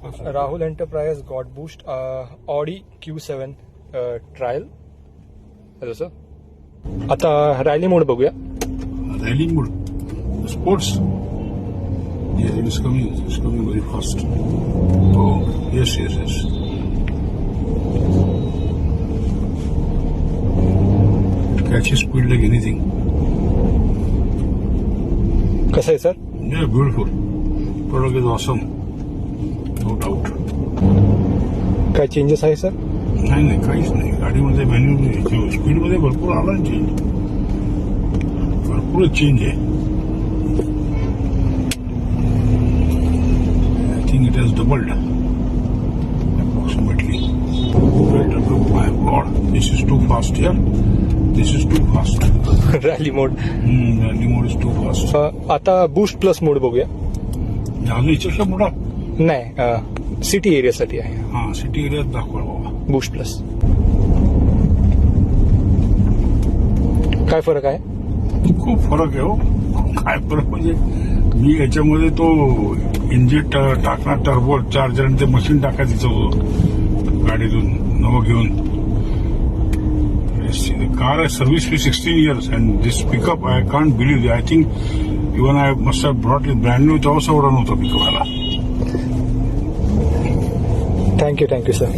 Rahul Enterprise got boost Audi Q7 trial. Hello sir. आता rally मोड बघूया. Rally mode, sports. Yeah, it is coming. It's coming very fast. Oh, yes. It catches speed like anything. कसं आहे sir? Yeah, beautiful. Product is awesome. No doubt. काय changes आहे sir? नाही काहीच नाही. गाडीमध्ये मॅन्युअल स्पीडमध्ये भरपूर आला ना चेंज. भरपूर चेंज आहे. I think it has doubled approximately. My God, this is too fast here. This is too fast. Rally mode. Rally mode is too fast. आता बूस्ट प्लस मोड बघूया. अजून याच्यापेक्षा मोठा नाही सिटी एरियासाठी आहे हा सिटी एरियात दाखवा बाबा. Boost plus. काय फरक आहे? खूप फरक आहे हो. काय फरक म्हणजे मी याच्यामध्ये तो इंजिन टाकणार टर्बो चार्जर आणि ते मशीन टाकायचं होतं गाडीतून नवं घेऊन. कार आहे service fee 16 years and this pickup I can't believe. I think even I must have brought it brand new तेव्हा एवढा नव्हता पिकअप आला. Thank you sir.